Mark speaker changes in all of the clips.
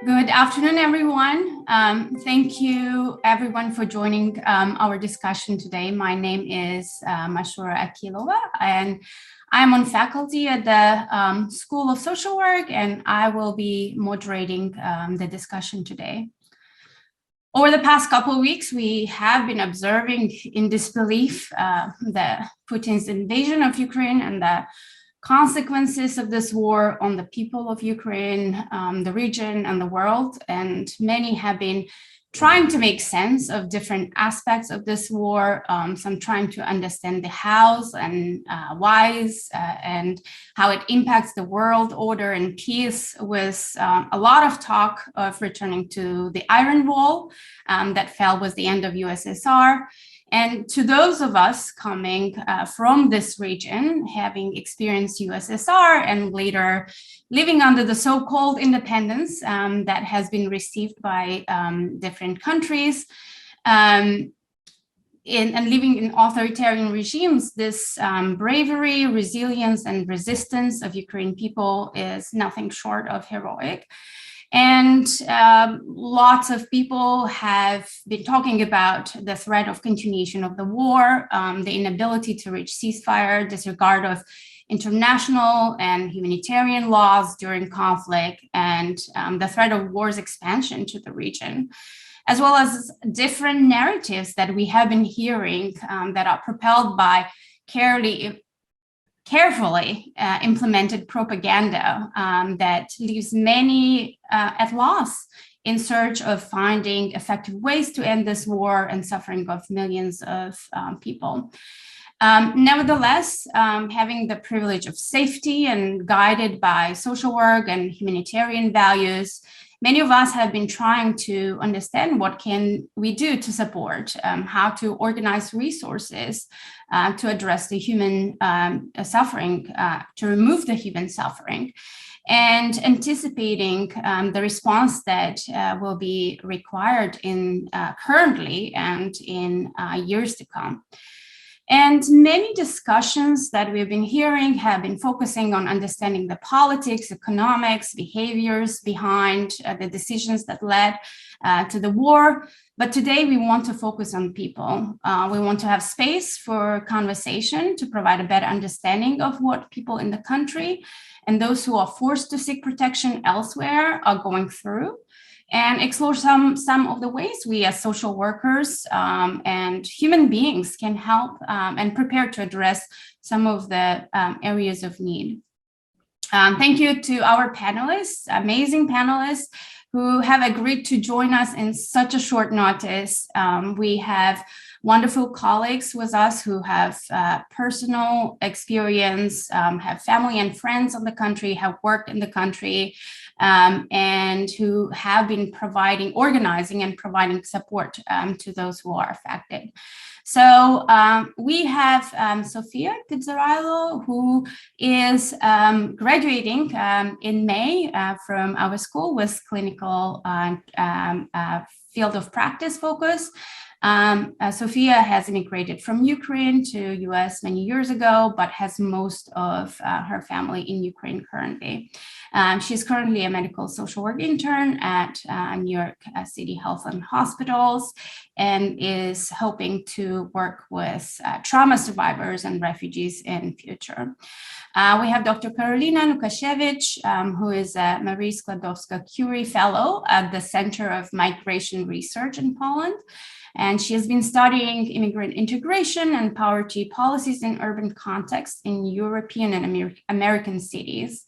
Speaker 1: Good afternoon, everyone. Thank you, everyone, for joining our discussion today. My name is Mashura Akilova, and I'm on faculty at the School of Social Work, and I will be moderating the discussion today. Over the past couple of weeks, we have been observing in disbelief Putin's invasion of Ukraine and the consequences of this war on the people of Ukraine, the region, and the world. And many have been trying to make sense of different aspects of this war, some trying to understand the hows and whys and how it impacts the world order and peace, with a lot of talk of returning to the Iron Wall that fell with the end of USSR. And to those of us coming from this region, having experienced USSR and later living under the so-called independence that has been received by different countries, and living in authoritarian regimes, this bravery, resilience, and resistance of Ukrainian people is nothing short of heroic. And lots of people have been talking about the threat of continuation of the war, the inability to reach ceasefire, disregard of international and humanitarian laws during conflict, and the threat of war's expansion to the region, as well as different narratives that we have been hearing that are propelled by carefully implemented propaganda that leaves many at loss in search of finding effective ways to end this war and suffering of millions of people. Nevertheless, having the privilege of safety and guided by social work and humanitarian values, many of us have been trying to understand what can we do to support, how to organize resources to address the human suffering, to remove the human suffering, and anticipating the response that will be required in currently and in years to come. And many discussions that we've been hearing have been focusing on understanding the politics, economics, behaviors behind the decisions that led to the war. But today we want to focus on people. We want to have space for conversation to provide a better understanding of what people in the country and those who are forced to seek protection elsewhere are going through, and explore some of the ways we as social workers and human beings can help and prepare to address some of the areas of need. Thank you to our panelists, amazing panelists, who have agreed to join us in such a short notice. We have wonderful colleagues with us who have personal experience, have family and friends in the country, have worked in the country, and who have been organizing and providing support to those who are affected. So we have Sofiya Pidzyraylo, who is graduating in May from our school with clinical field of practice focus. Sofiya has immigrated from Ukraine to US many years ago, but has most of her family in Ukraine currently. She's currently a medical social work intern at New York City Health and Hospitals, and is hoping to work with trauma survivors and refugees in future. We have Dr. Karolina Lukasiewicz, who is a Marie Skladowska-Curie Fellow at the Center of Migration Research in Poland. And she has been studying immigrant integration and poverty policies in urban contexts in European and American cities.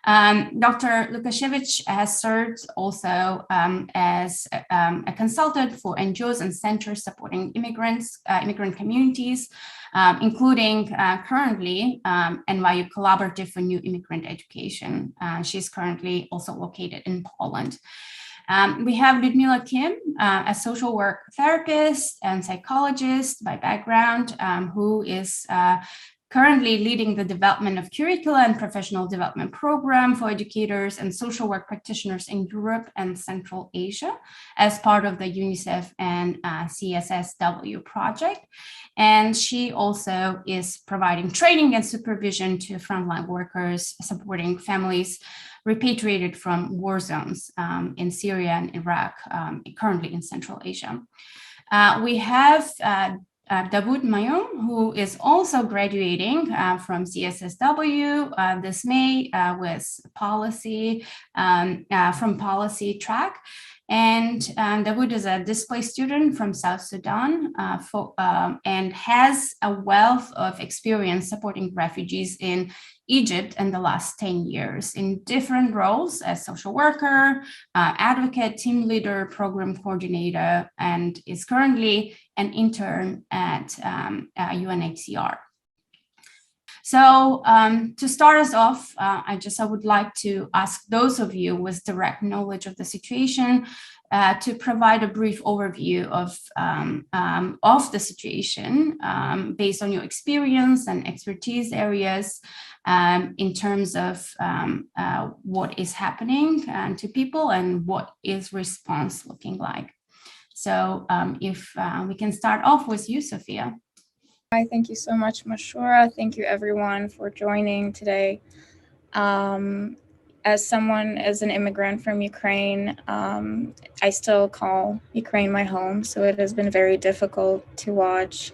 Speaker 1: Dr. Lukasiewicz has served also as a consultant for NGOs and centers supporting immigrant communities, including currently NYU Collaborative for New Immigrant Education. She's currently also located in Poland. We have Lyudmila Kim, a social work therapist and psychologist by background, who is currently leading the development of curricula and professional development program for educators and social work practitioners in Europe and Central Asia as part of the UNICEF and CSSW project. And she also is providing training and supervision to frontline workers, supporting families repatriated from war zones in Syria and Iraq, currently in Central Asia. We have Dawood Mayom, who is also graduating from CSSW this May with policy, from policy track. And Dawood is a displaced student from South Sudan and has a wealth of experience supporting refugees in Egypt in the last 10 years in different roles as social worker, advocate, team leader, program coordinator, and is currently an intern at UNHCR. So to start us off, I would like to ask those of you with direct knowledge of the situation to provide a brief overview of the situation based on your experience and expertise areas in terms of what is happening to people and what is response looking like. So if we can start off with you, Sofiya.
Speaker 2: Hi, thank you so much, Mashura. Thank you everyone for joining today. As an immigrant from Ukraine, I still call Ukraine my home. So it has been very difficult to watch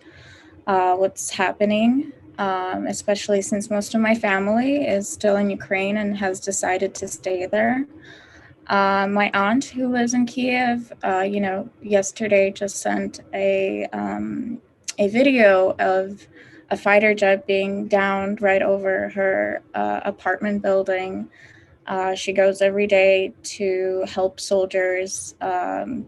Speaker 2: what's happening, especially since most of my family is still in Ukraine and has decided to stay there. My aunt who lives in Kiev, yesterday just sent a video of a fighter jet being downed right over her apartment building. She goes every day to help soldiers, build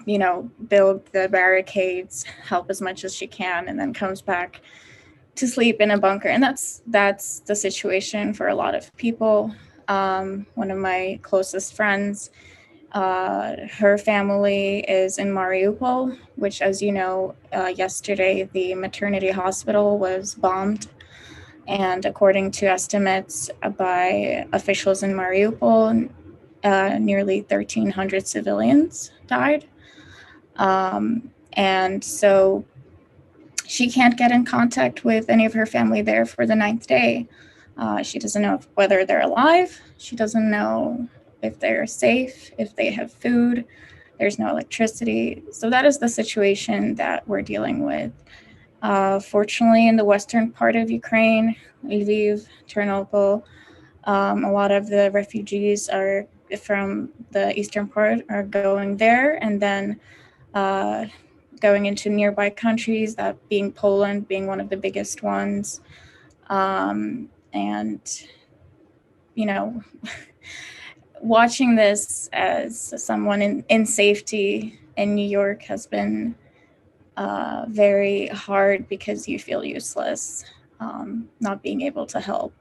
Speaker 2: the barricades, help as much as she can, and then comes back to sleep in a bunker. And that's the situation for a lot of people. One of my closest friends, her family is in Mariupol, which, as you know, yesterday the maternity hospital was bombed. And according to estimates by officials in Mariupol, nearly 1,300 civilians died. And so she can't get in contact with any of her family there for the 9th day. She doesn't know whether they're alive. She doesn't know if they're safe, if they have food. There's no electricity. So that is the situation that we're dealing with. Fortunately, in the western part of Ukraine, Lviv, Ternopil, a lot of the refugees are from the eastern part are going there, and then going into nearby countries, that being Poland being one of the biggest ones. And, watching this as someone in safety in New York has been very hard because you feel useless, not being able to help.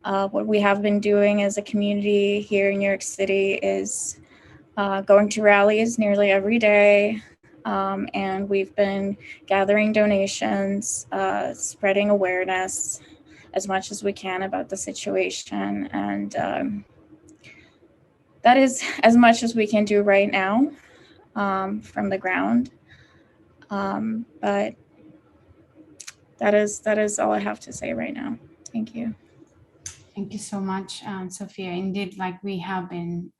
Speaker 2: What we have been doing as a community here in New York City is going to rallies nearly every day. And we've been gathering donations, spreading awareness as much as we can about the situation. And that is as much as we can do right now from the ground. But that is all I have to say right now. Thank you.
Speaker 1: Thank you so much, Sofiya. Indeed, we have been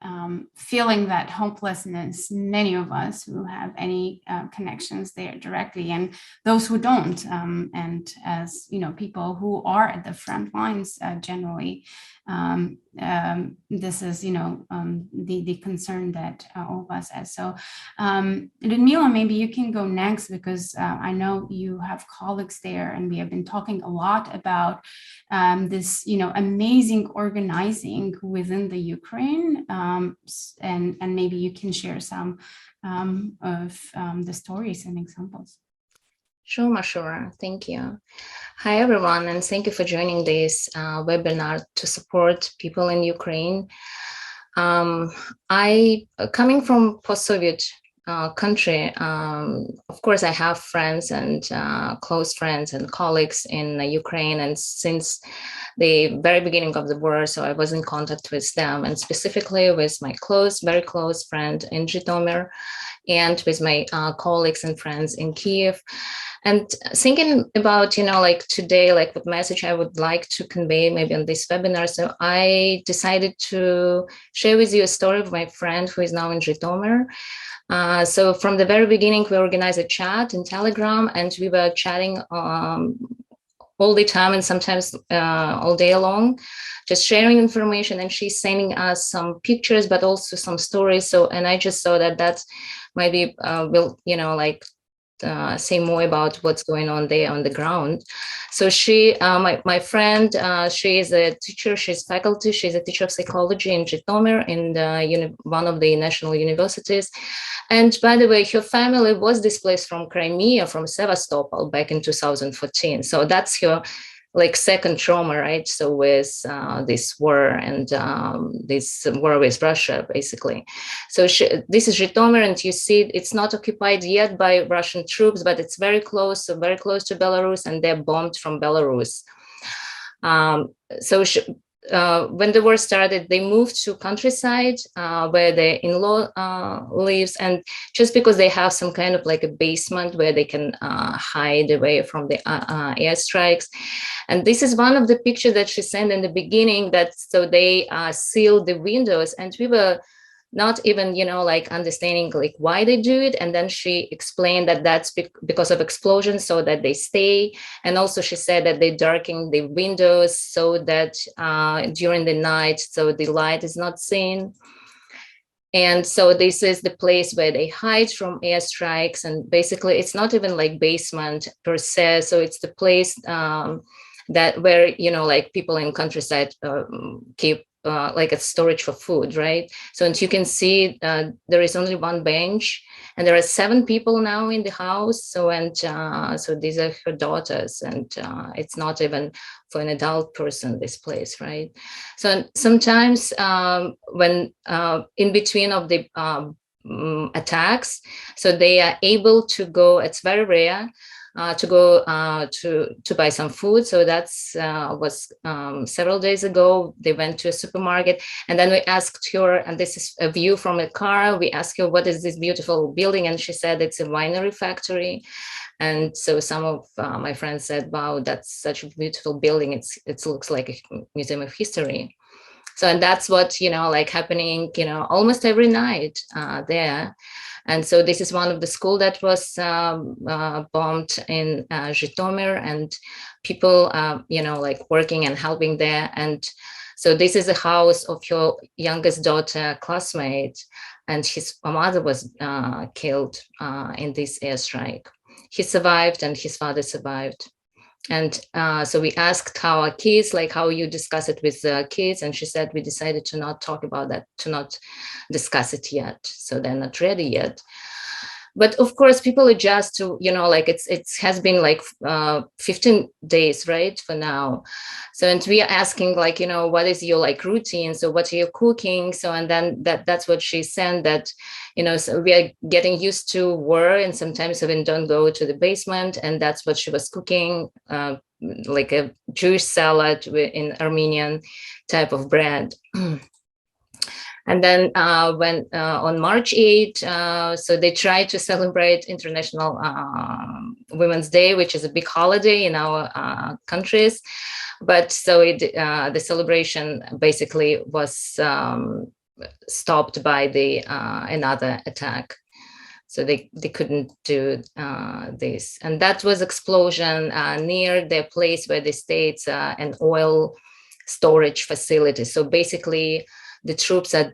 Speaker 1: feeling that hopelessness, many of us who have any connections there directly, and those who don't. And as people who are at the front lines generally, this is the concern that all of us have. So Lyudmila, maybe you can go next, because I know you have colleagues there, and we have been talking a lot about this amazing organizing within the Ukraine, and maybe you can share some of the stories and examples.
Speaker 3: Sure, Mashura. Thank you. Hi, everyone, and thank you for joining this webinar to support people in Ukraine. Coming from post-Soviet country, of course, I have friends and close friends and colleagues in Ukraine, and since the very beginning of the war, so I was in contact with them, and specifically with my very close friend in Zhytomyr and with my colleagues and friends in Kiev. And thinking about, like today, like what message I would like to convey maybe on this webinar. So I decided to share with you a story of my friend who is now in Zhytomyr. So from the very beginning, we organized a chat in Telegram, and we were chatting all the time and sometimes all day long, just sharing information. And she's sending us some pictures, but also some stories. So, and I just saw that maybe will, say more about what's going on there on the ground. So she, my friend, she is a teacher, she's faculty, she's a teacher of psychology in Zhytomyr in one of the national universities. And by the way, her family was displaced from Crimea, from Sevastopol back in 2014. So that's her second trauma, right? So with this war and this war with Russia, basically. So this is Zhytomyr, and you see it's not occupied yet by Russian troops, but it's very close, so very close to Belarus, and they're bombed from Belarus. When the war started, they moved to countryside where their in-law lives, and just because they have some kind of like a basement where they can hide away from the airstrikes. And this is one of the pictures that she sent in the beginning, that so they sealed the windows, and we were not even, understanding why they do it. And then she explained that that's because of explosions, so that they stay. And also she said that they darken the windows so that during the night, so the light is not seen. And so this is the place where they hide from airstrikes. And basically it's not even like basement per se. So it's the place that where, people in countryside keep like a storage for food, right? So, and you can see there is only one bench, and there are 7 people now in the house. So, and so these are her daughters, and it's not even for an adult person, this place, right? So sometimes when in between of the attacks, so they are able to go, it's very rare, to go to buy some food. So that's was several days ago. They went to a supermarket, and then we asked her, and this is a view from a car. We asked her, what is this beautiful building? And she said it's a winery factory. And so some of my friends said, wow, that's such a beautiful building. It looks like a museum of history. So, and that's what, happening, almost every night there. And so this is one of the school that was bombed in Zhytomyr, and people, working and helping there. And so this is the house of your youngest daughter classmate, and his mother was killed in this airstrike. He survived, and his father survived. And so we asked our kids, how you discuss it with the kids. And she said, we decided to not talk about that, to not discuss it yet. So they're not ready yet. But of course, people adjust to, it has been 15 days, right, for now. So, and we are asking, what is your routine? So what are you cooking? So, and then that's what she said, that, so we are getting used to war, and sometimes even don't go to the basement. And that's what she was cooking, like a Jewish salad in Armenian type of bread. And then when on March 8, so they tried to celebrate International Women's Day, which is a big holiday in our countries. But so the celebration basically was stopped by the another attack. So they couldn't do this. And that was explosion near the place where they stayed, an oil storage facility. So basically, the troops are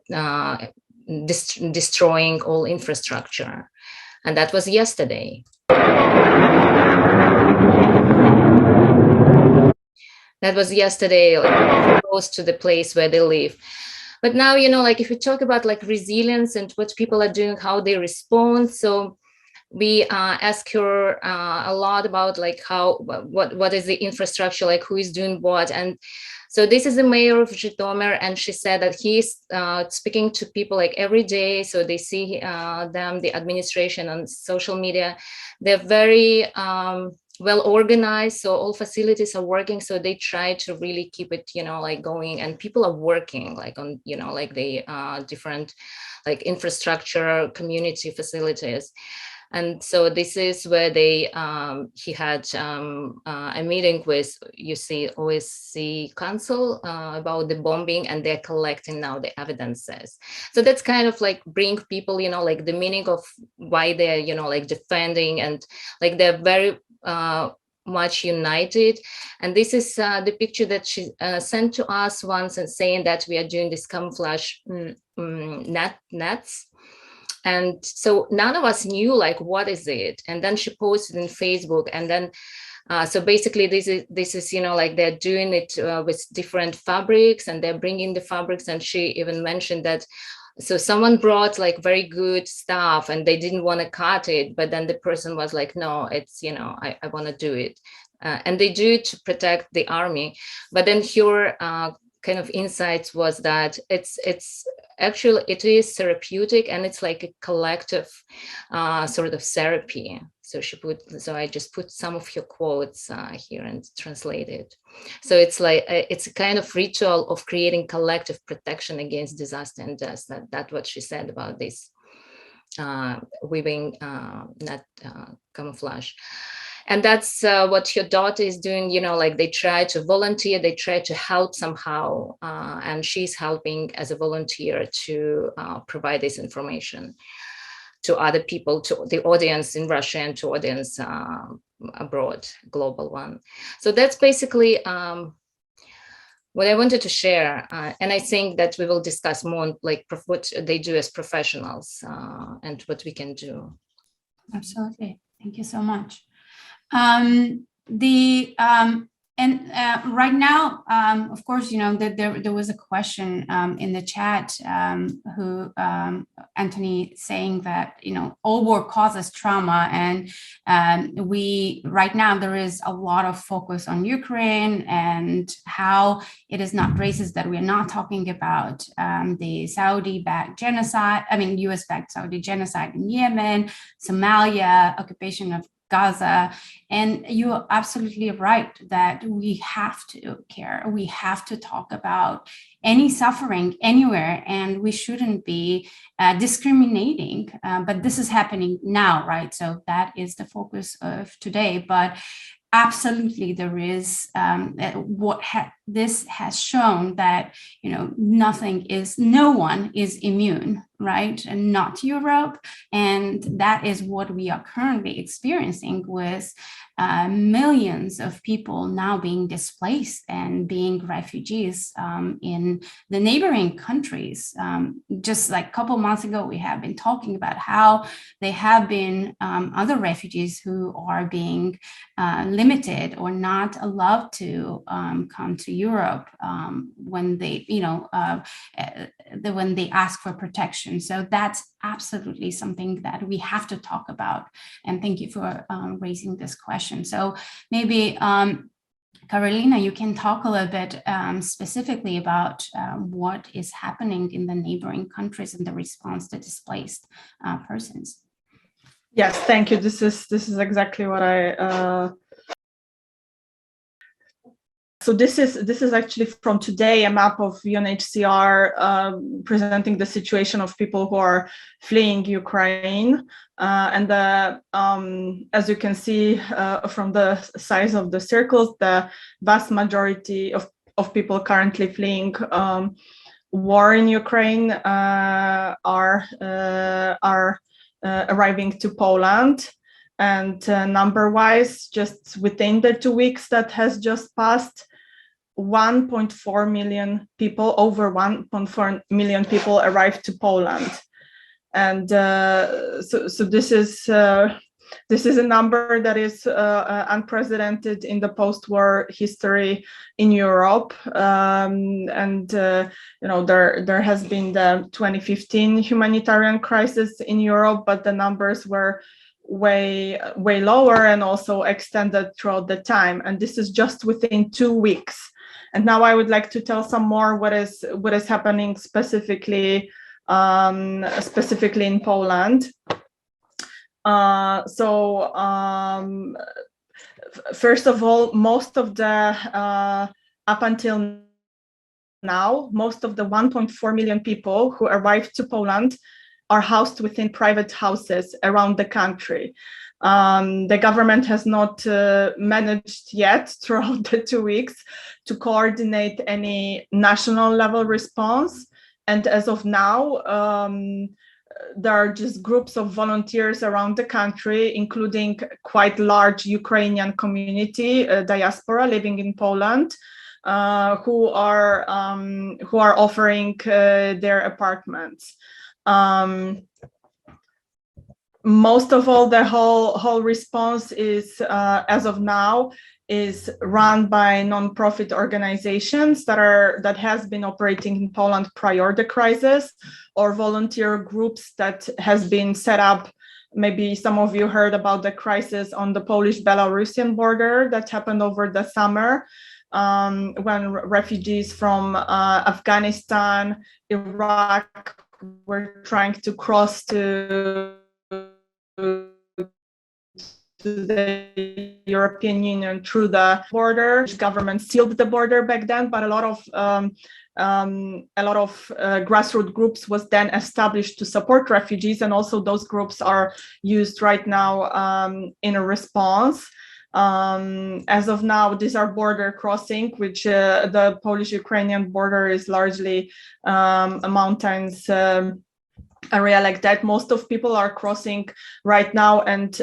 Speaker 3: destroying all infrastructure. And that was yesterday. That was yesterday, close to the place where they live. But now, if we talk about resilience and what people are doing, how they respond. So we ask her a lot about what is the infrastructure, who is doing what. And so this is the mayor of Zhytomyr, and she said that he's speaking to people every day. So they see them, the administration on social media. They're very well organized, so all facilities are working, so they try to really keep it, like going, and people are working like on, like the different like infrastructure, community facilities. And so this is where they he had a meeting with OSCE Council about the bombing, and they're collecting now the evidences. So that's kind of like bring people, like the meaning of why they're, like defending, and like they're very much united. And this is the picture that she sent to us once, and saying that we are doing this camouflage nets. And so none of us knew like what is it, and then she posted in Facebook, and then so basically this is like they're doing it with different fabrics, and they're bringing the fabrics. And she even mentioned that so someone brought like very good stuff and they didn't want to cut it, but then the person was like, no, it's I want to do it, and they do it to protect the army. But then her kind of insights was that it's actually it is therapeutic, and it's like a collective sort of therapy. So I just put some of her quotes here and translated. So it's like it's a kind of ritual of creating collective protection against disaster and death. That's what she said about this weaving net camouflage. And that's what your daughter is doing, like they try to volunteer, they try to help somehow, and she's helping as a volunteer to provide this information to other people, to the audience in Russia and to audience abroad, global one. So that's basically what I wanted to share. And I think that we will discuss more like what they do as professionals and what we can do.
Speaker 1: Absolutely. Thank you so much. Right now, of course, there was a question in the chat who Anthony saying that, all war causes trauma. And right now there is a lot of focus on Ukraine and how it is not racist that we're not talking about the Saudi-backed genocide, US-backed Saudi genocide in Yemen, Somalia, occupation of Gaza. And you're absolutely right that we have to care. We have to talk about any suffering anywhere, and we shouldn't be discriminating. But this is happening now, right? So that is the focus of today. But absolutely, there is this has shown that no one is immune, right? And not Europe, and that is what we are currently experiencing with millions of people now being displaced and being refugees in the neighboring countries. Just like a couple months ago, we have been talking about how there have been other refugees who are being limited or not allowed to come to Europe when they, when they ask for protection. So that's absolutely something that we have to talk about. And thank you for raising this question. So maybe Karolina, you can talk a little bit specifically about what is happening in the neighboring countries in the response to displaced persons.
Speaker 4: Yes, thank you. This is exactly what I. So this is actually from today, a map of UNHCR presenting the situation of people who are fleeing Ukraine. And as you can see from the size of the circles, the vast majority of people currently fleeing war in Ukraine are arriving to Poland. And number-wise, just within the 2 weeks that has just passed, 1.4 million people, over 1.4 million people arrived to Poland. And so this is a number that is unprecedented in the post-war history in Europe. There has been the 2015 humanitarian crisis in Europe, but the numbers were way lower and also extended throughout the time. And this is just within 2 weeks. And now I would like to tell some more what is happening specifically in Poland. first of all, most of the up until now, most of the 1.4 million people who arrived to Poland are housed within private houses around the country. The government has not managed yet throughout the 2 weeks to coordinate any national level response. And as of now, there are just groups of volunteers around the country, including quite large Ukrainian community, diaspora living in Poland, who are offering their apartments. Most of all, the whole response is, as of now, is run by non-profit organizations that has been operating in Poland prior the crisis, or volunteer groups that has been set up. Maybe some of you heard about the crisis on the Polish-Belarusian border that happened over the summer, when refugees from Afghanistan, Iraq were trying to cross to the European Union through the border. The government sealed the border back then, but a lot of grassroots groups was then established to support refugees, and also those groups are used right now in a response. As of now, these are border crossing, which the Polish-Ukrainian border is largely a mountains area like that. Most of people are crossing right now and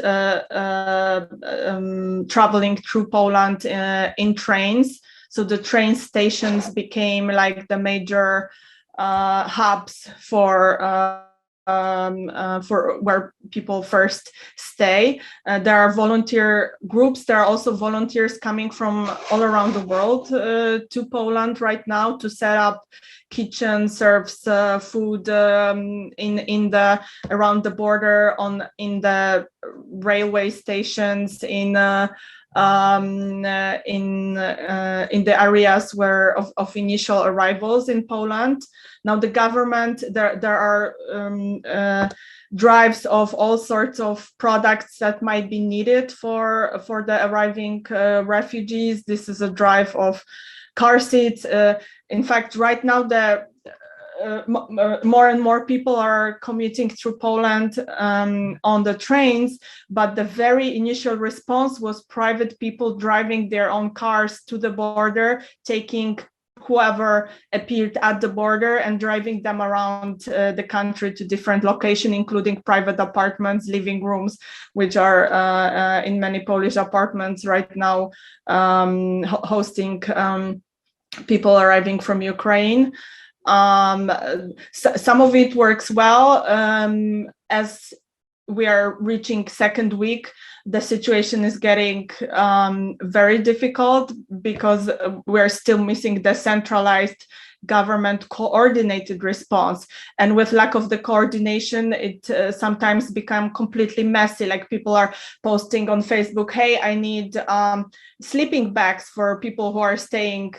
Speaker 4: traveling through Poland in trains. So the train stations became like the major hubs for where people first stay. There are volunteer groups. There are also volunteers coming from all around the world to Poland right now to set up kitchen, serves food in the around the border, in the railway stations, in the areas of initial arrivals in Poland. Now the government, there are drives of all sorts of products that might be needed for the arriving refugees. This is a drive of car seats. In fact, right now more and more people are commuting through Poland on the trains, but the very initial response was private people driving their own cars to the border, taking whoever appeared at the border and driving them around the country to different locations, including private apartments, living rooms, which are in many Polish apartments right now hosting people arriving from Ukraine. Some of it works well. As we are reaching second week, the situation is getting very difficult because we're still missing the centralized government coordinated response. And with lack of the coordination, it sometimes becomes completely messy. Like people are posting on Facebook, hey, I need sleeping bags for people who are staying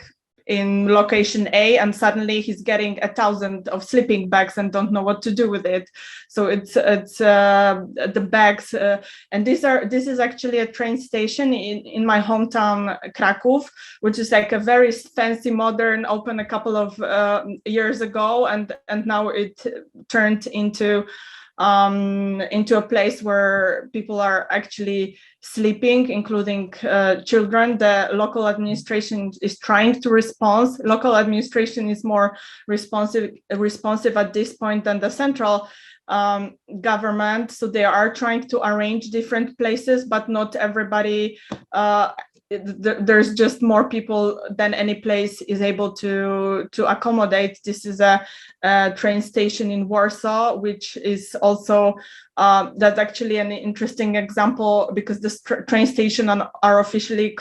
Speaker 4: in location A, and suddenly he's getting 1,000 of sleeping bags and don't know what to do with it. So it's the bags, and this is actually a train station in my hometown Kraków, which is like a very fancy, modern, opened a couple of years ago, and now it turned into a place where people are actually sleeping, including children. The local administration is trying to respond. Local administration is more responsive at this point than the central government. So they are trying to arrange different places, but not everybody. There's just more people than any place is able to accommodate. This is a train station in Warsaw, which is also that's actually an interesting example because this train station are officially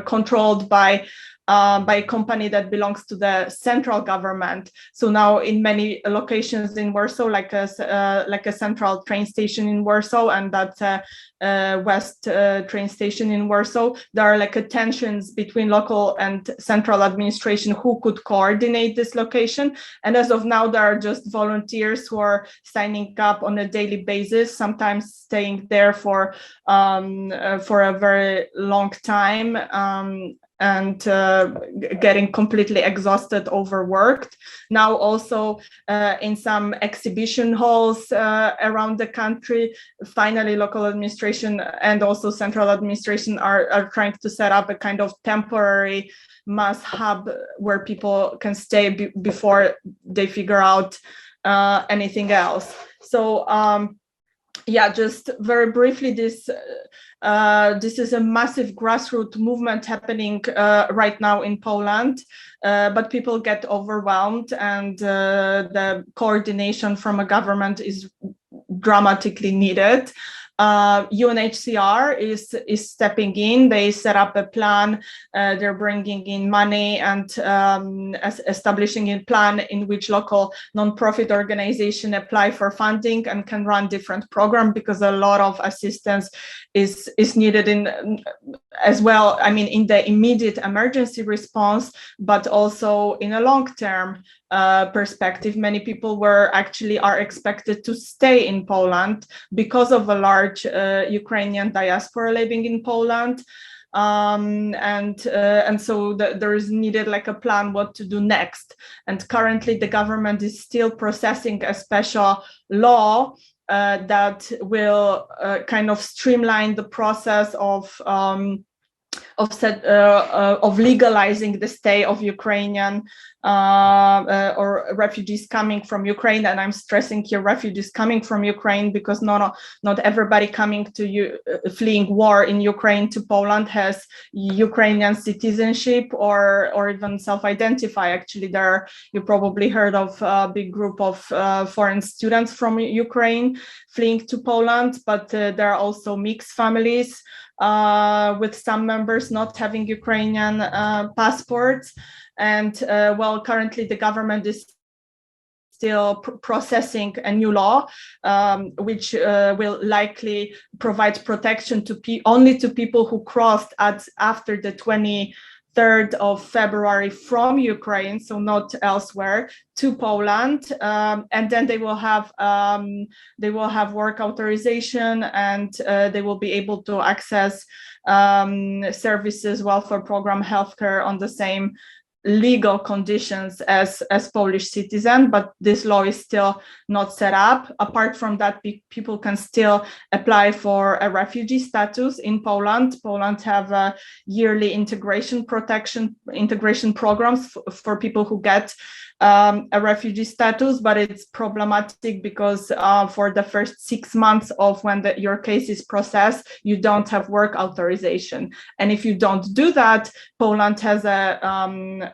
Speaker 4: controlled by by a company that belongs to the central government. So now in many locations in Warsaw, like a central train station in Warsaw and that west train station in Warsaw, there are like tensions between local and central administration who could coordinate this location. And as of now, there are just volunteers who are signing up on a daily basis, sometimes staying there for a very long time. And getting completely exhausted, overworked. Now also in some exhibition halls around the country, finally local administration and also central administration are trying to set up a kind of temporary mass hub where people can stay before they figure out anything else. So yeah, just very briefly, this is a massive grassroots movement happening right now in Poland, but people get overwhelmed, and the coordination from a government is dramatically needed. UNHCR is stepping in. They set up a plan. They're bringing in money and establishing a plan in which local nonprofit organizations apply for funding and can run different programs, because a lot of assistance is needed in as well. I mean, in the immediate emergency response, but also in a long-term perspective. Many people are expected to stay in Poland because of a large Ukrainian diaspora living in Poland. And so there is needed like a plan what to do next. And currently the government is still processing a special law that will kind of streamline the process of legalizing the stay of Ukrainian or refugees coming from Ukraine. And I'm stressing here refugees coming from Ukraine, because not everybody coming to fleeing war in Ukraine to Poland has Ukrainian citizenship or even self-identify. Actually, you probably heard of a big group of foreign students from Ukraine fleeing to Poland, but there are also mixed families with some members not having Ukrainian passports. And currently the government is still processing a new law, which will likely provide protection only to people who crossed after the 23rd of February from Ukraine, so not elsewhere, to Poland, and then they will have work authorization, and they will be able to access services, welfare program, healthcare on the same legal conditions as Polish citizen, but this law is still not set up. Apart from that, people can still apply for a refugee status in Poland. Poland have a yearly integration programs for people who get a refugee status, but it's problematic because for the first 6 months of when your case is processed, you don't have work authorization. And if you don't do that, Poland has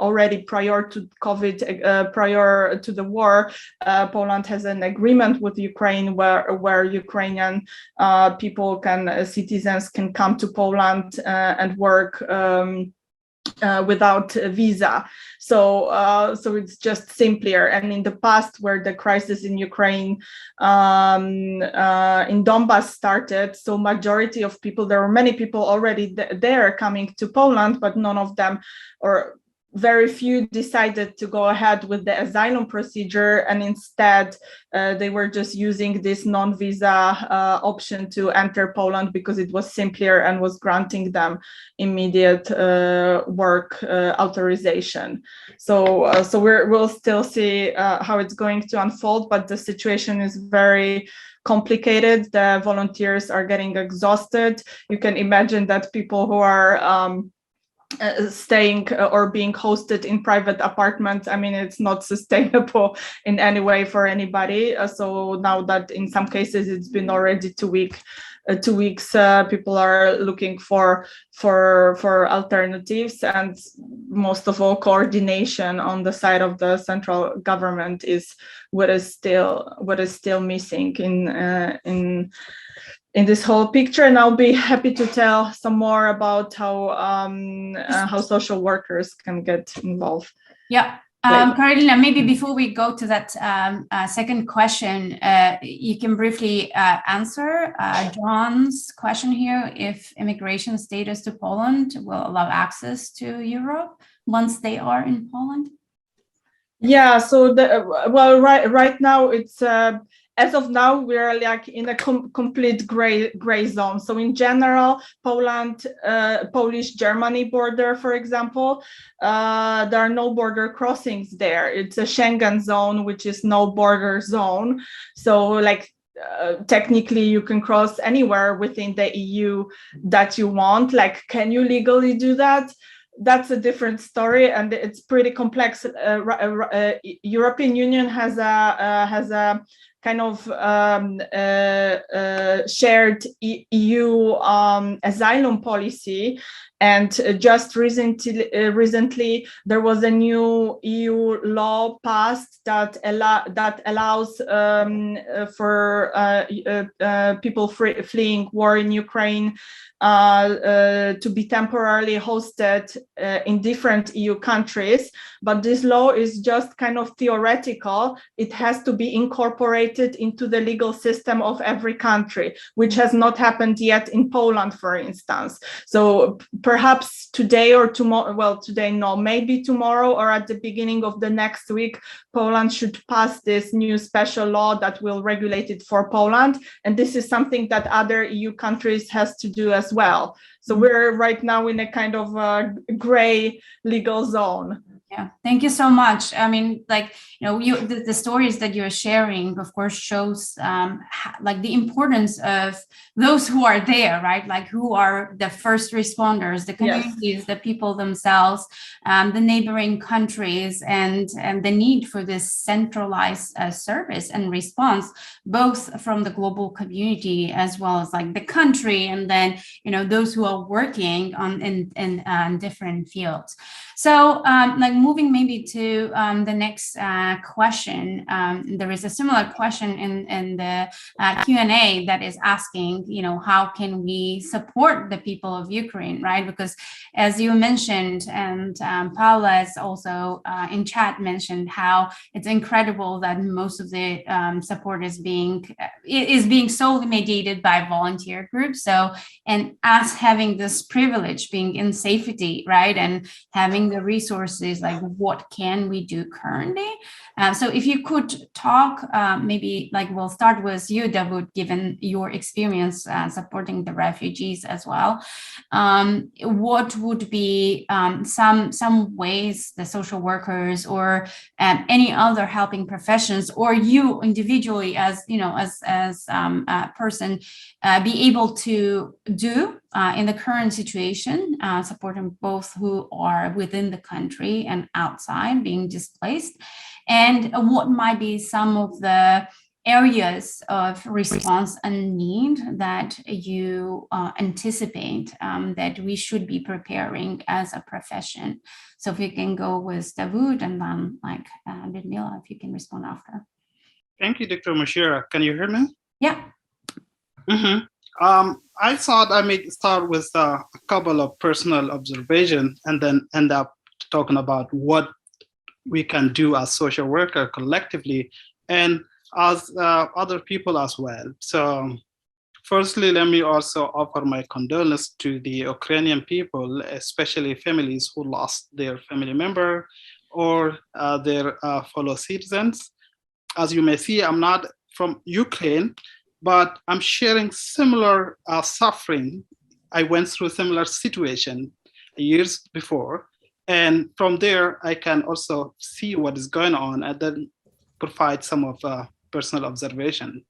Speaker 4: already prior to COVID, prior to the war, Poland has an agreement with Ukraine where Ukrainian citizens can come to Poland and work without a visa. So it's just simpler. And in the past, where the crisis in Ukraine in Donbas started, so majority of people, there were many people already there coming to Poland, but none of them, or very few, decided to go ahead with the asylum procedure, and instead they were just using this non-visa option to enter Poland because it was simpler and was granting them immediate work authorization. So we'll still see how it's going to unfold, but the situation is very complicated. The volunteers are getting exhausted. You can imagine that people who are staying or being hosted in private apartments, I mean, it's not sustainable in any way for anybody. So now that in some cases it's been already 2 weeks, people are looking for alternatives, and most of all, coordination on the side of the central government is what is still missing in this whole picture, and I'll be happy to tell some more about how social workers can get involved.
Speaker 1: Yeah. Karolina, maybe before we go to that second question, you can briefly answer John's question here, if immigration status to Poland will allow access to Europe once they are in Poland?
Speaker 4: Yeah, so right now it's as of now we're like in a complete gray zone. So in general, Poland, Polish-Germany border, for example, there are no border crossings there. It's a Schengen zone, which is no border zone. So like technically you can cross anywhere within the EU that you want. Like, can you legally do that? That's a different story, and it's pretty complex. European Union has a kind of shared EU asylum policy, and just recently there was a new EU law passed that allows for people fleeing war in Ukraine to be temporarily hosted in different EU countries. But this law is just kind of theoretical. It has to be incorporated into the legal system of every country, which has not happened yet in Poland, for instance. So perhaps today or tomorrow, well, today, no, maybe tomorrow or at the beginning of the next week, Poland should pass this new special law that will regulate it for Poland. And this is something that other EU countries has to do as well. So we're right now in a kind of gray legal zone.
Speaker 1: Yeah, thank you so much. I mean, like, you know, the stories that you're sharing, of course, shows like the importance of those who are there, right? Like, who are the first responders, the communities, yes, the people themselves, the neighboring countries, and the need for this centralized service and response, both from the global community as well as like the country, and then, you know, those who are working on in different fields. So like moving maybe to the next question, there is a similar question in the Q&A that is asking, you know, how can we support the people of Ukraine, right? Because as you mentioned, and Paula has also in chat mentioned how it's incredible that most of the support is being solely mediated by volunteer groups. So, and us having this privilege, being in safety, right, and having the resources, like what can we do currently? So if you could talk, maybe like we'll start with you, Dawood, given your experience supporting the refugees as well. What would be some ways the social workers or any other helping professions, or you individually as, you know, as a person, be able to do in the current situation, supporting both who are within the country and outside being displaced, and what might be some of the areas of response and need that you anticipate that we should be preparing as a profession. So if we can go with Dawood, and then like Lyudmila, if you can respond after.
Speaker 5: Thank you, Dr. Mashira. Can you hear me?
Speaker 1: Yeah.
Speaker 5: Mm-hmm. I thought I may start with a couple of personal observations and then end up talking about what we can do as social worker collectively and as other people as well. So firstly, let me also offer my condolences to the Ukrainian people, especially families who lost their family member or their fellow citizens. As you may see, I'm not from Ukraine, but I'm sharing similar suffering. I went through a similar situation years before. And from there, I can also see what is going on and then provide some of personal observation.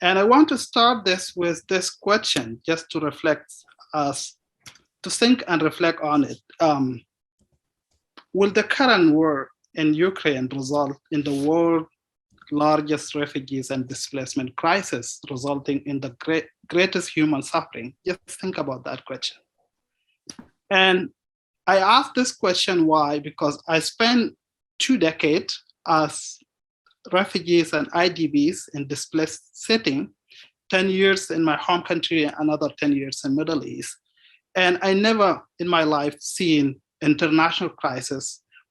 Speaker 5: And I want to start this with this question, just to reflect us, to think and reflect on it. Will the current war in Ukraine result in the world's largest refugees and displacement crisis, resulting in the greatest human suffering? Just think about that question. And I asked this question why, because I spent 2 decades as refugees and IDPs in displaced setting, 10 years in my home country, another 10 years in Middle East. And I never in my life seen international crisis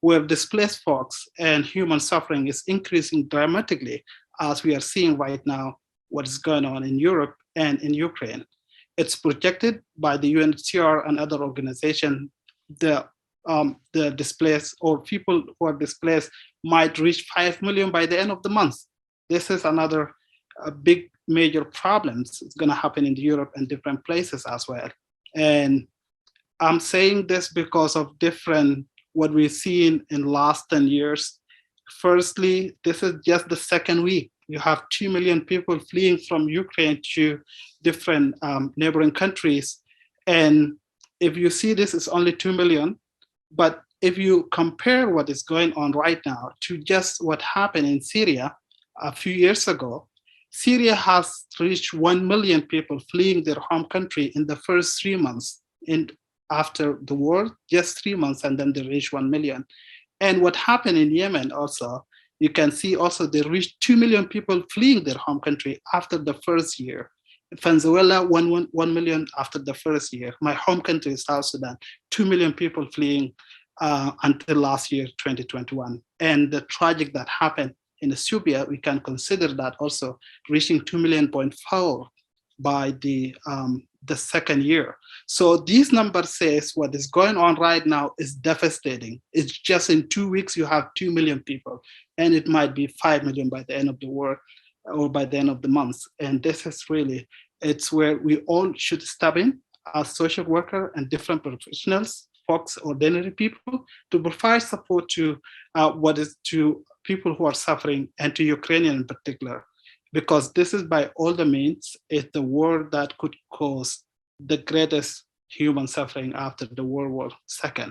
Speaker 5: where displaced folks and human suffering is increasing dramatically, as we are seeing right now what is going on in Europe and in Ukraine. It's projected by the UNHCR and other organizations, the displaced or people who are displaced might reach 5 million by the end of the month. This is another big major problems. It's going to happen in Europe and different places as well. And I'm saying this because of different what we've seen in last 10 years. Firstly, this is just the second week. You have 2 million people fleeing from Ukraine to different neighboring countries. And if you see this is only 2 million, but if you compare what is going on right now to just what happened in Syria a few years ago, Syria has reached 1 million people fleeing their home country in the first 3 months after the war, just 3 months, and then they reached 1 million. And what happened in Yemen also, you can see also they reached 2 million people fleeing their home country after the first year. Venezuela, 1 million after the first year. My home country is South Sudan, 2 million people fleeing until last year, 2021. And the tragic that happened in Ethiopia, we can consider that also reaching 2.4 million by the second year. So these numbers says what is going on right now is devastating. It's just in 2 weeks, you have 2 million people, and it might be 5 million by the end of the war or by the end of the month. And this is really, it's where we all should step in as social worker and different professionals, folks, ordinary people, to provide support to to people who are suffering and to Ukrainian in particular, because this is by all the means, it's the war that could cause the greatest human suffering after the World War II.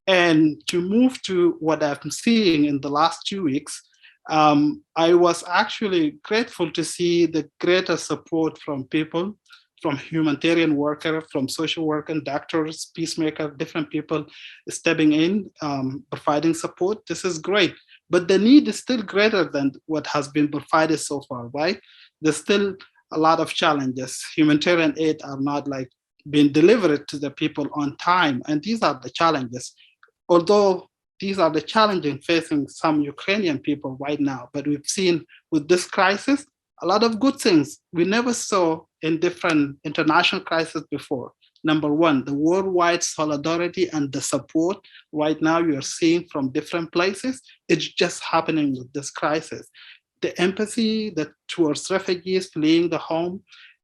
Speaker 5: And to move to what I've been seeing in the last 2 weeks, I was actually grateful to see the greater support from people, from humanitarian workers, from social workers, doctors, peacemakers, different people stepping in, providing support. This is great. But the need is still greater than what has been provided so far, right? There's still a lot of challenges. Humanitarian aid are not like being delivered to the people on time. And these are the challenges. Although these are the challenges facing some Ukrainian people right now, but we've seen with this crisis, a lot of good things we never saw in different international crises before. Number one, the worldwide solidarity and the support right now you're seeing from different places, it's just happening with this crisis. The empathy that towards refugees fleeing the home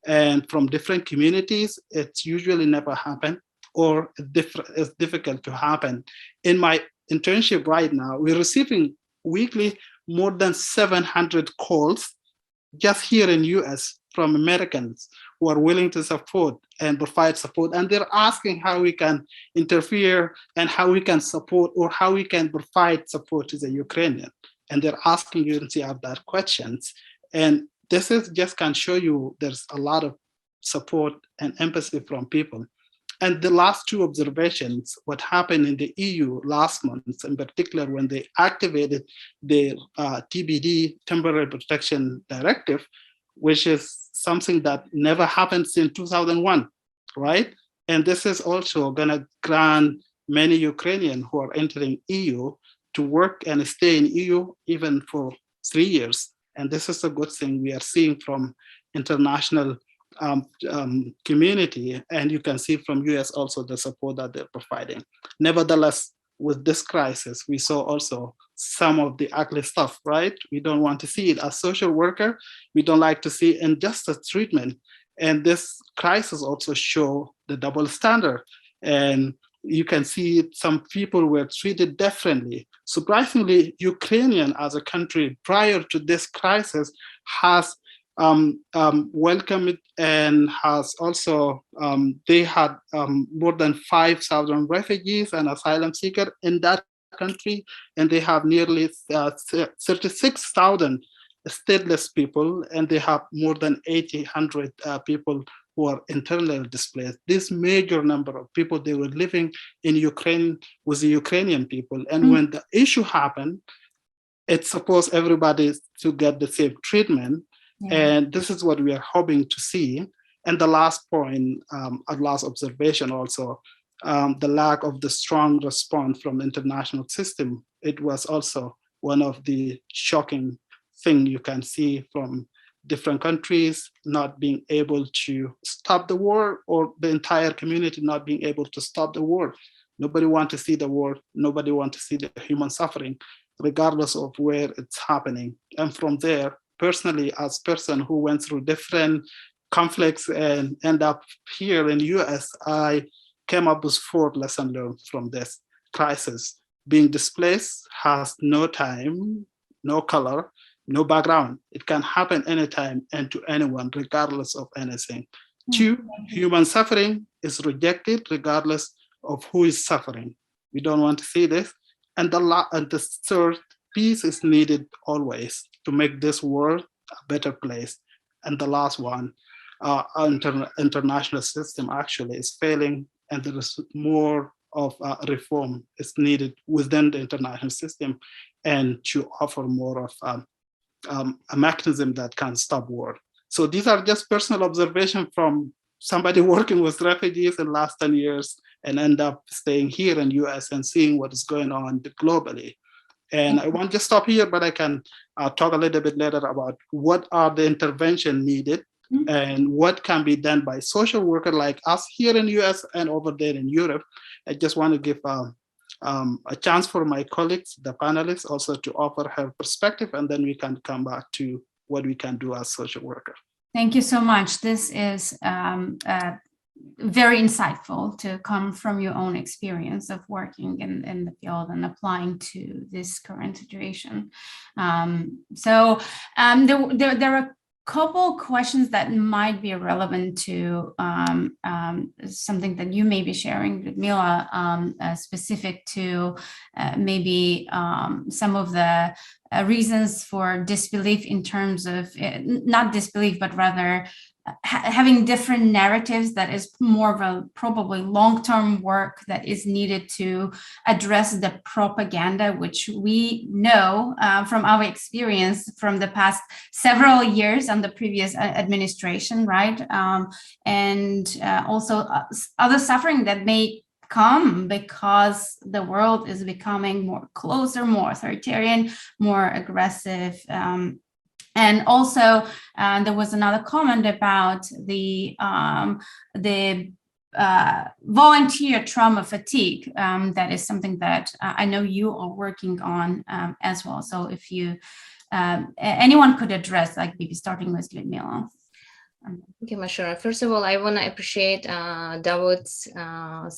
Speaker 5: and from different communities, it's usually never happened or it's difficult to happen. In my internship right now, we're receiving weekly more than 700 calls just here in US from Americans who are willing to support and provide support. And they're asking how we can interfere and how we can support or how we can provide support to the Ukrainian. And they're asking UNHCR that questions. And this is just can show you there's a lot of support and empathy from people. And the last two observations, what happened in the EU last month, in particular when they activated the TPD, Temporary Protection Directive, which is something that never happened since 2001, right? And this is also gonna grant many Ukrainians who are entering EU to work and stay in EU even for 3 years. And this is a good thing we are seeing from international community, and you can see from US also the support that they're providing. Nevertheless, with this crisis, we saw also some of the ugly stuff, right? We don't want to see it. As social worker, we don't like to see injustice treatment. And this crisis also show the double standard. And you can see some people were treated differently. Surprisingly, Ukrainian as a country prior to this crisis has welcomed it and has also, they had more than 5,000 refugees and asylum seekers in that country, and they have nearly 36,000 stateless people, and they have more than 800 people who are internally displaced. This major number of people, they were living in Ukraine with the Ukrainian people. And when the issue happened, it's supposed everybody to get the same treatment. And this is what we are hoping to see. And the last point, our last observation also, the lack of the strong response from the international system. It was also one of the shocking thing you can see from different countries not being able to stop the war, or the entire community not being able to stop the war. Nobody wants to see the war. Nobody wants to see the human suffering, regardless of where it's happening. And from there, personally, as a person who went through different conflicts and end up here in the US, I came up with 4 lessons learned from this crisis. Being displaced has no time, no color, no background. It can happen anytime and to anyone, regardless of anything. 2, human suffering is rejected regardless of who is suffering. We don't want to see this. And the third, peace is needed always to make this world a better place. And the last one, our international system actually is failing, and there is more of reform is needed within the international system, and to offer more of a mechanism that can stop war. So these are just personal observations from somebody working with refugees in the last 10 years and end up staying here in the US and seeing what is going on globally. And I won't just stop here, but I can talk a little bit later about what are the intervention needed and what can be done by social workers like us here in the US and over there in Europe. I just want to give a chance for my colleagues, the panelists, also to offer her perspective, and then we can come back to what we can do as social workers.
Speaker 1: Thank you so much. This is very insightful to come from your own experience of working in the field and applying to this current situation. There are a couple questions that might be relevant to something that you may be sharing, Lyudmila, specific to maybe some of the reasons for disbelief in terms of, not disbelief, but rather having different narratives that is more of a probably long-term work that is needed to address the propaganda, which we know from our experience from the past several years on the previous administration, right? And also other suffering that may come because the world is becoming more closer, more authoritarian, more aggressive. And also, there was another comment about the volunteer trauma fatigue. That is something that I know you are working on as well. So if you, anyone could address, like maybe starting with Lyudmila.
Speaker 3: Okay, Mashura. First of all, I want to appreciate Dawood's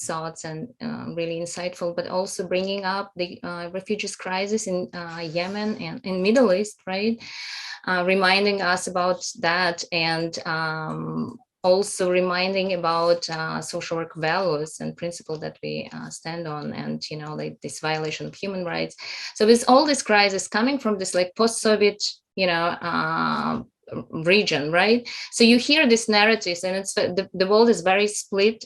Speaker 3: thoughts and really insightful, but also bringing up the refugees crisis in Yemen and in Middle East, right? Reminding us about that, and also reminding about social work values and principles that we stand on, and like this violation of human rights. So with all this crisis coming from this like post-Soviet, region, right? So you hear these narratives, and it's the world is very split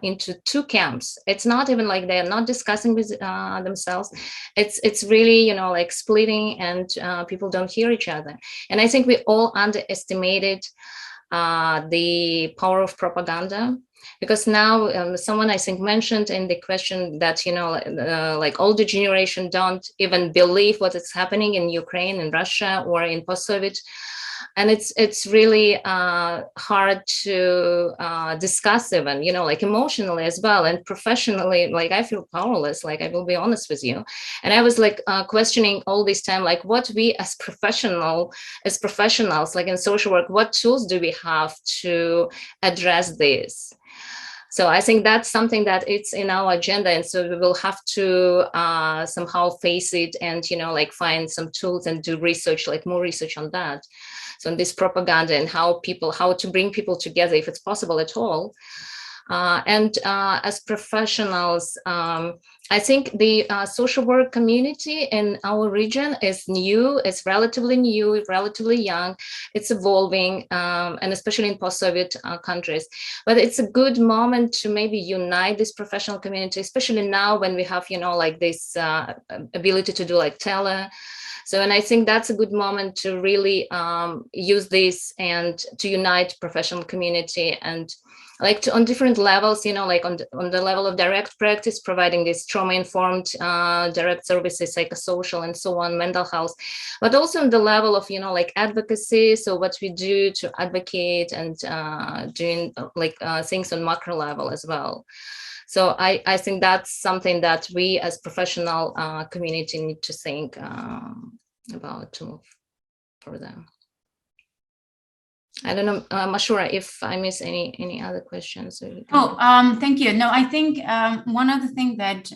Speaker 3: into 2 camps. It's not even like they're not discussing with themselves. It's really like splitting, and people don't hear each other. And I think we all underestimated the power of propaganda, because now someone I think mentioned in the question that like older generation don't even believe what is happening in Ukraine, in Russia, or in post-Soviet. And it's really hard to discuss even, like emotionally as well, and professionally, like I feel powerless, like I will be honest with you. And I was like questioning all this time, like what we as professionals, like in social work, what tools do we have to address this? So I think that's something that it's in our agenda. And so we will have to somehow face it and, like find some tools and do research, like more research on that. So on this propaganda and how to bring people together, if it's possible at all. And as professionals, I think the social work community in our region is new, it's relatively new, relatively young, it's evolving, and especially in post-Soviet countries. But it's a good moment to maybe unite this professional community, especially now when we have, like this ability to do like So, and I think that's a good moment to really use this and to unite professional community and like on different levels, you know, like on the level of direct practice, providing these trauma-informed direct services, psychosocial and so on, mental health, but also on the level of, you know, like advocacy. So what we do to advocate and doing like things on macro level as well. So I think that's something that we as professional community need to think about to move further. I don't know, Mashura, if I miss any other questions.
Speaker 1: Thank you. No, I think one of the things that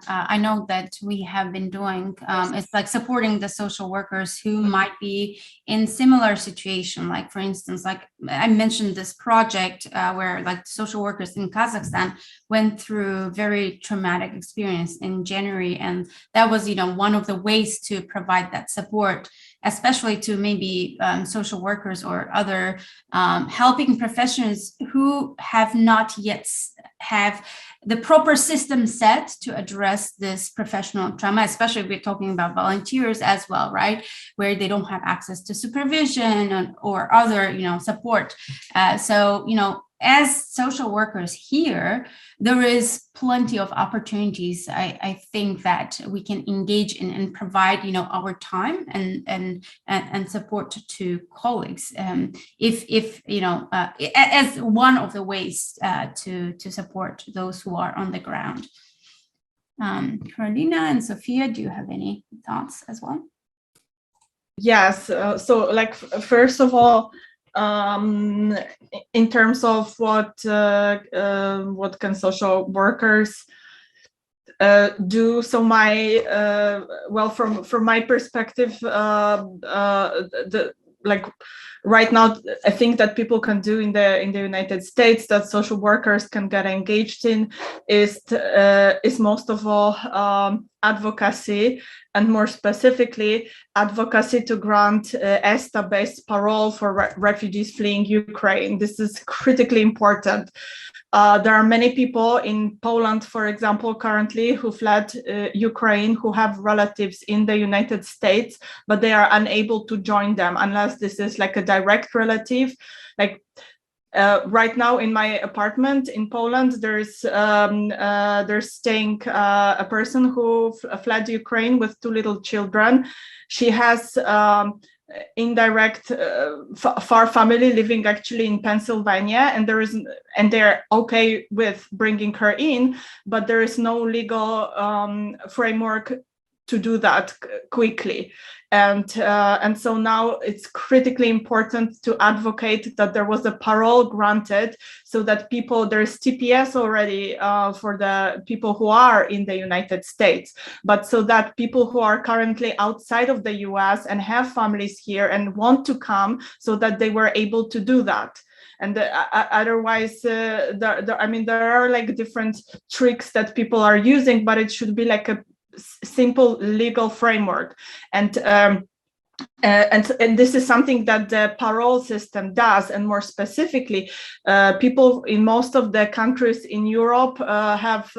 Speaker 1: I know that we have been doing is like supporting the social workers who might be in similar situation. Like, for instance, like I mentioned this project where like social workers in Kazakhstan went through very traumatic experience in January. And that was, you know, one of the ways to provide that support, especially to maybe social workers or other helping professionals who have not yet have the proper system set to address this professional trauma, especially if we're talking about volunteers as well, right? Where they don't have access to supervision or other, you know, support. So, you know, as social workers here, there is plenty of opportunities. I think that we can engage in and provide, you know, our time and support to colleagues. If you know, as one of the ways to support those who are on the ground. Karolina and Sofiya, do you have any thoughts as well?
Speaker 4: Yes. So, like, first of all, in terms of what can social workers do, so my well, from my perspective, like right now, I think that people can do in the United States that social workers can get engaged in is most of all advocacy, and more specifically advocacy to grant ESTA-based parole for refugees fleeing Ukraine. This is critically important. There are many people in Poland, for example, currently who fled Ukraine, who have relatives in the United States, but they are unable to join them unless this is like a direct relative. Like right now in my apartment in Poland, there's staying a person who fled Ukraine with 2 little children. She has indirect far family living actually in Pennsylvania, and they're okay with bringing her in, but there is no legal framework to do that quickly. And so now it's critically important to advocate that there was a parole granted so that there's TPS already for the people who are in the United States, but so that people who are currently outside of the US and have families here and want to come, so that they were able to do that. And otherwise, there are like different tricks that people are using, but it should be like a simple legal framework. And this is something that the parole system does, and more specifically, people in most of the countries in Europe have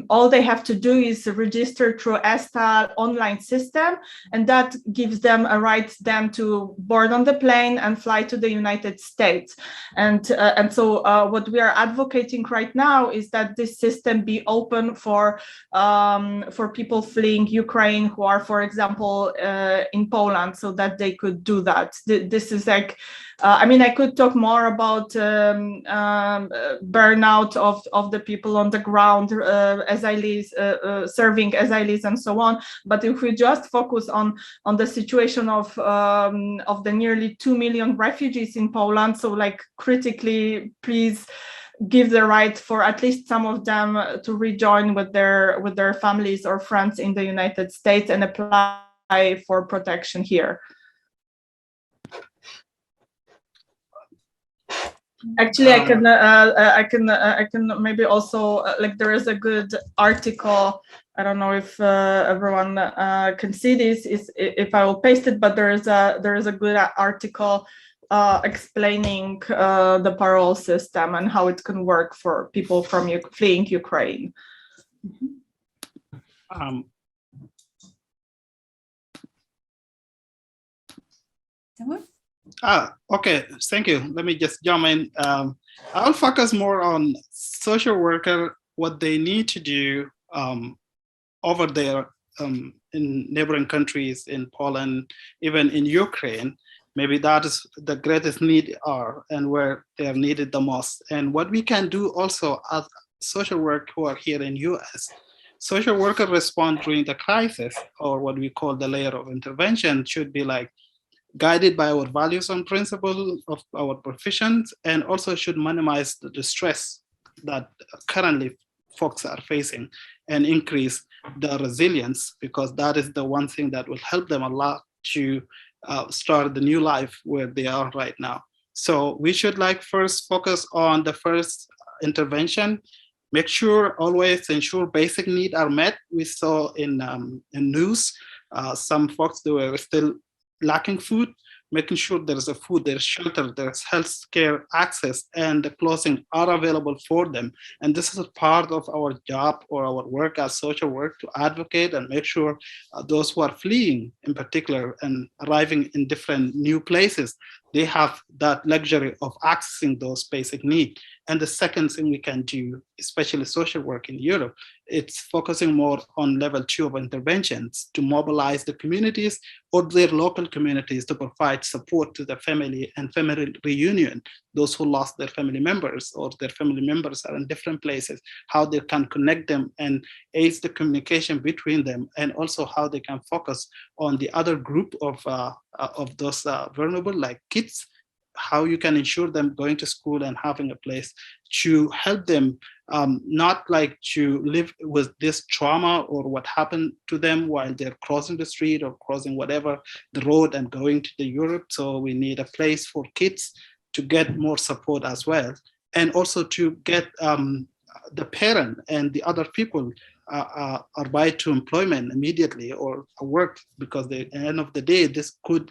Speaker 4: all they have to do is register through ESTA online system, and that gives them a right then to board on the plane and fly to the United States. And so what we are advocating right now is that this system be open for people fleeing Ukraine who are, for example, in Poland, so that they could do that. This is like, I could talk more about burnout of the people on the ground, asylees, serving asylees and so on. But if we just focus on the situation of the nearly 2 million refugees in Poland, so like critically, please give the right for at least some of them to rejoin with their families or friends in the United States and apply for protection here. Actually, I can maybe also like there is a good article. I don't know if everyone can see this. If I will paste it, but there is a good article explaining the parole system and how it can work for people from fleeing Ukraine.
Speaker 1: Dawood?
Speaker 5: Okay, thank you. Let me just jump in. I'll focus more on social worker, what they need to do over there in neighboring countries, in Poland, even in Ukraine. Maybe that is the greatest need are and where they are needed the most. And what we can do also as social work who are here in US, social worker respond during the crisis, or what we call the layer of intervention, should be like guided by our values and principles of our professions, and also should minimize the distress that currently folks are facing and increase the resilience, because that is the one thing that will help them a lot to start the new life where they are right now. So we should like first focus on the first intervention, make sure always ensure basic needs are met. We saw in news, some folks, they were still lacking food, making sure there's a food, there's shelter, there's health care access, and the clothing are available for them. And this is a part of our job or our work as social work to advocate and make sure those who are fleeing in particular and arriving in different new places, they have that luxury of accessing those basic needs. And the second thing we can do, especially social work in Europe, it's focusing more on level 2 of interventions to mobilize the communities or their local communities to provide support to the family and family reunion, those who lost their family members or their family members are in different places, how they can connect them and aid the communication between them, and also how they can focus on the other group of those vulnerable, like kids, how you can ensure them going to school and having a place to help them not like to live with this trauma or what happened to them while they're crossing the street or crossing whatever the road and going to the Europe. So we need a place for kids to get more support as well. And also to get the parent and the other people are right to employment immediately or work, because at the end of the day, this could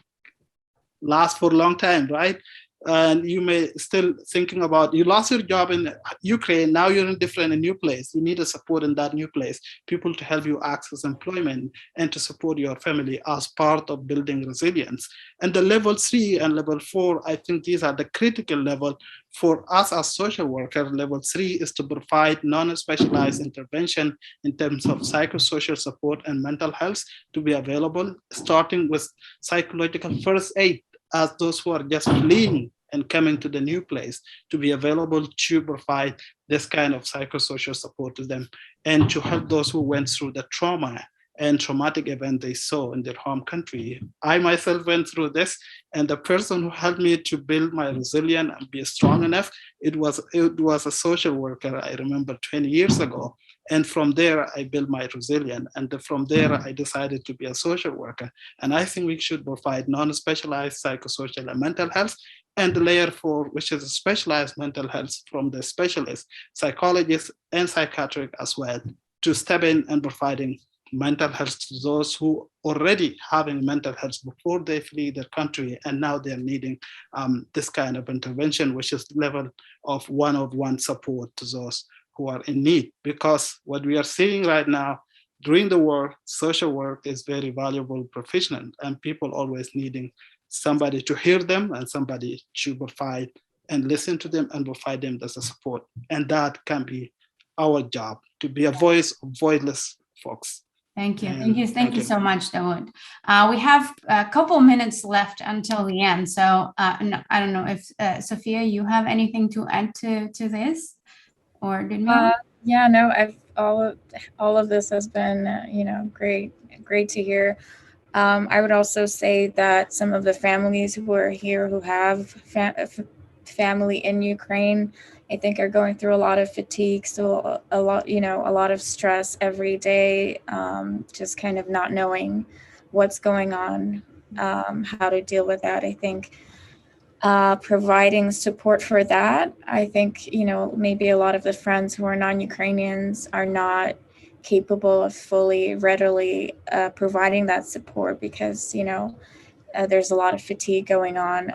Speaker 5: last for a long time, right? And you may still thinking about, you lost your job in Ukraine, now you're in a new place. You need a support in that new place, people to help you access employment and to support your family as part of building resilience. And the level 3 and level 4, I think these are the critical level for us as social worker. Level 3 is to provide non-specialized intervention in terms of psychosocial support and mental health to be available, starting with psychological first aid, as those who are just fleeing and coming to the new place, to be available to provide this kind of psychosocial support to them, and to help those who went through the trauma and traumatic event they saw in their home country. I myself went through this, and the person who helped me to build my resilience and be strong enough, it was a social worker, I remember 20 years ago. And from there, I built my resilience. And from there, I decided to be a social worker. And I think we should provide non-specialized psychosocial and mental health, and the layer 4, which is specialized mental health from the specialists, psychologists, and psychiatric as well, to step in and providing mental health to those who already having mental health before they flee their country, and now they're needing this kind of intervention, which is level of one-on-one support to those who are in need. Because what we are seeing right now during the war, social work is very valuable professional, and people always needing somebody to hear them and somebody to provide and listen to them and provide them as a support. And that can be our job, to be a voice of voiceless folks.
Speaker 1: Thank you. Thank you so much, Dawood. We have a couple minutes left until the end. So I don't know if Sofiya, you have anything to add to this, or did we?
Speaker 2: Yeah, no, all of this has been, great to hear. I would also say that some of the families who are here who have family in Ukraine, I think are going through a lot of fatigue, so a lot of stress every day, just kind of not knowing what's going on, how to deal with that. I think providing support for that, I think, maybe a lot of the friends who are non-Ukrainians are not capable of readily providing that support, because, there's a lot of fatigue going on,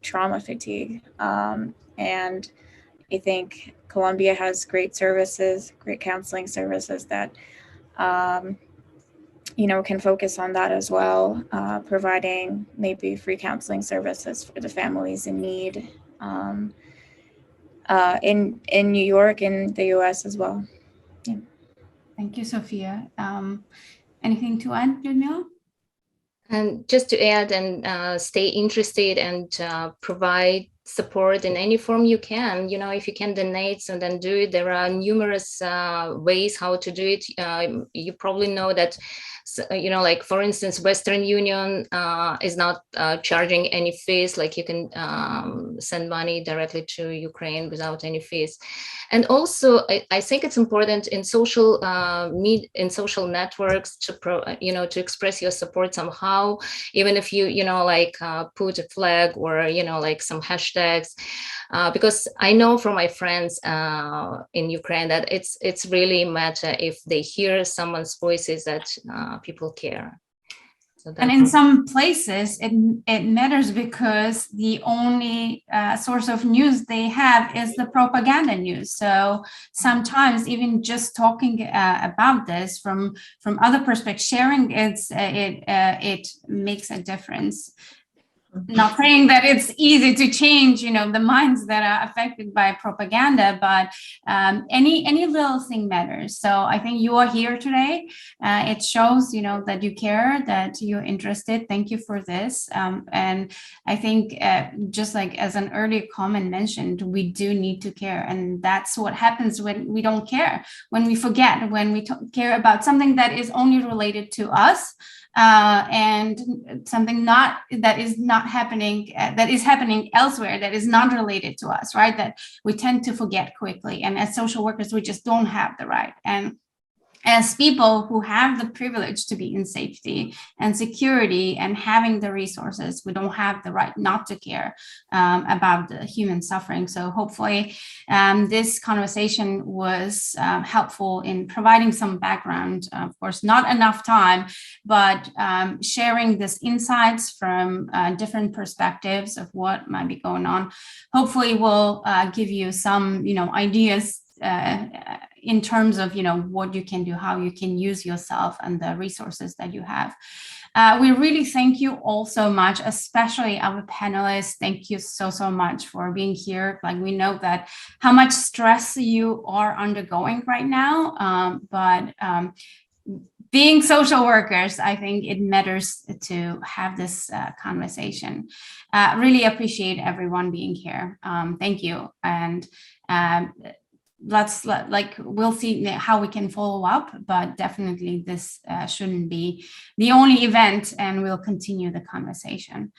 Speaker 2: trauma fatigue. And I think Colombia has great services, great counseling services that can focus on that as well, providing maybe free counseling services for the families in need in New York and the US as well. Yeah.
Speaker 1: Thank you, Sofiya. Anything to add, Lyudmila?
Speaker 3: And just to add, and stay interested and provide support in any form you can. If you can donate, so then do it. There are numerous ways how to do it. You probably know that, like for instance, Western Union is not charging any fees. Like you can send money directly to Ukraine without any fees. And also, I think it's important in social networks to express your support somehow, even if you put a flag or like some hashtags, because I know from my friends in Ukraine that it's really matter if they hear someone's voices that people care.
Speaker 1: And in some places, it matters because the only source of news they have is the propaganda news. So sometimes even just talking about this from other perspectives, sharing it makes a difference. Not saying that it's easy to change, the minds that are affected by propaganda, but any little thing matters. So I think you are here today. It shows, that you care, that you're interested. Thank you for this. And I think just like as an earlier comment mentioned, we do need to care. And that's what happens when we don't care, when we forget, when we care about something that is only related to us. And something that is happening elsewhere, that is not related to us, right? That we tend to forget quickly. And as social workers, we just don't have the right. And as people who have the privilege to be in safety and security and having the resources, we don't have the right not to care about the human suffering. So hopefully this conversation was helpful in providing some background. Of course, not enough time, but sharing these insights from different perspectives of what might be going on, hopefully will give you some, ideas in terms of, what you can do, how you can use yourself and the resources that you have. We really thank you all so much, especially our panelists. Thank you so much for being here. Like, we know that how much stress you are undergoing right now, but being social workers, I think it matters to have this conversation. Really appreciate everyone being here. Thank you. And we'll see how we can follow up, but definitely this shouldn't be the only event, and we'll continue the conversation.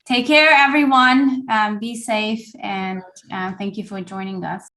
Speaker 1: Take care, everyone. Be safe, and thank you for joining us.